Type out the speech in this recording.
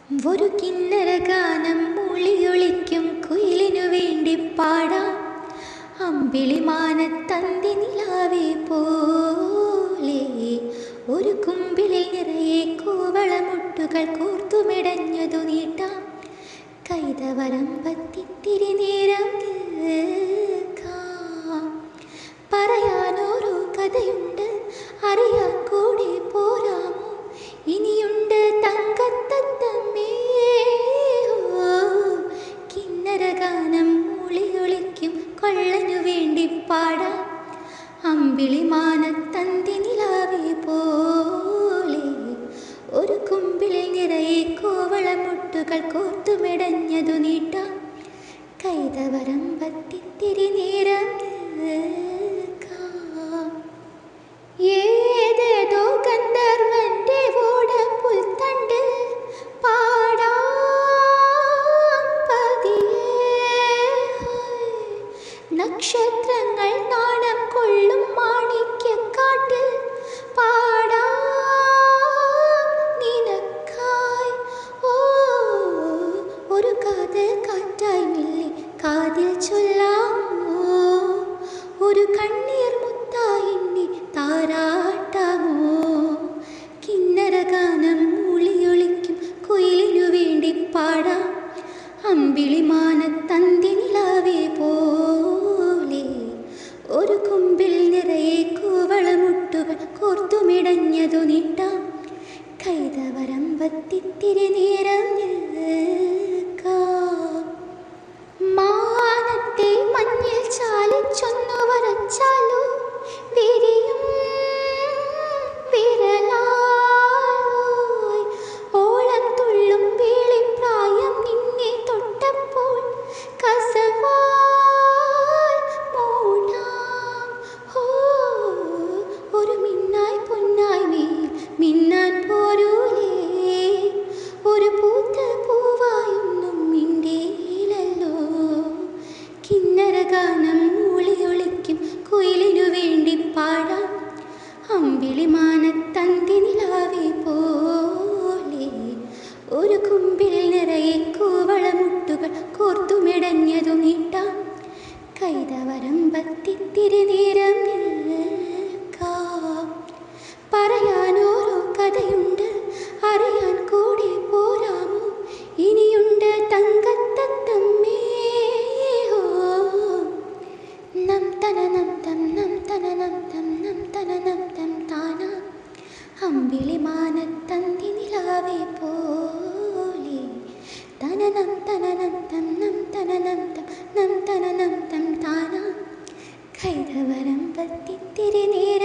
ഒരു കിന്നരഗാനം മൂളിയൊളിക്കും കുയിലിനു വേണ്ടി പാടാം. അമ്പിളിമാനത്തന്തി നിലാവേ പോലെ ഒരു കുമ്പിളിൽ നിറയെ കൂവളമുട്ടുകൾ കോർത്തുമിടഞ്ഞതു നീട്ടാം. കൈതവരമ്പത്തിത്തിരി നേരം കേൾക്കാം. പറയാനോരോ കഥയുണ്ട്, അറിയാൻ കൂടെ പോരാമോ? ഇനിയുണ്ട് തങ്കത്തത്തമ്മേ. കിന്നരഗാനം മൂളിയൊളിക്കും കൊള്ളനു വേണ്ടി പാടാം. അമ്പിളിമാനത്തന്തി നിലാവേ പോലെ ഒരു കുമ്പിളിൽ നിറയെ കോവളമുട്ടുകൾ കോർത്തുമിടഞ്ഞതു നീട്ടാം. കൈതവരമ്പത്തിത്തിരി നേരം കേൾക്കാം. ഏതേതോ ഗന്ധർവന്റെ ഓടപ്പുൽത്തണ്ട് പാടാം പതിയെ. നക്ഷത്രങ്ങൾ നാണം കൊള്ളും മാണിക്യക്കാട്ട് പാടാം നിനക്കായി. ഓ ഒരു കാതൽ കാറ്റായി മെല്ലെ കാതിൽ ചൊല്ലാമോ? ഒരു കണ്ണീർ മുത്തായി എന്നെ താരാട്ടാമോ? കിന്നരഗാനം മൂളിയൊളിക്കും കുയിലിനു വേണ്ടി പാടാം. അമ്പിളിമാനത്തന്തി നിലാവേ പോലെ ഒരു കുമ്പിൽ നിറയെ കൂവളമുട്ടുകൾ കോർത്തുമിടഞ്ഞതു നീട്ടാം. കൈതവരമ്പത്തിത്തിരി നേരം നിൽക്കാം. മാനത്തെ മഞ്ഞിൽ ചാലിച്ചൊന്നു വരച്ചാലോ വിരിയും വിരലായി. ഓളം തുള്ളും വേളിപ്രായം നിന്നെ തൊട്ടപ്പോൾ കസവാൽ മൂടാം. ഒരു മിന്നായി പൊന്നായി മേൽ മിന്നാൻ പോരൂലേ? ഒരു പൂത്ത പൂവായൊന്നും മിണ്ടേലല്ലോ. കിന്നരഗാനം മൂളിയൊളിക്കും കുയിലിനു വേണ്ടി പാടാം. അമ്പിളിമാനത്തന്തി നിലാവേ പോലെ ഒരു കുമ്പിൽ നിറയെ കൂവളമുട്ടുകൾ കോർത്തുമിടഞ്ഞതു നീട്ടാം. കൈതവരമ്പത്തിത്തിരി നേരം നിൽക്കാം. പറയാനോരോ കഥയുണ്ട്, അറിയാൻ കൂടെ പോരാമോ? ഇനിയുണ്ട് തങ്കത്തത്തമ്മേ. നം തനനം തം നം തനനം തം നം തനനം തം താന. അമ്പിളിമാനത്തന്തി നിലാവേ പോലെ തനനം തനനം തം നം തനനം തം നം തനനം തം താന. കൈതവരമ്പത്തിത്തിരി നേരം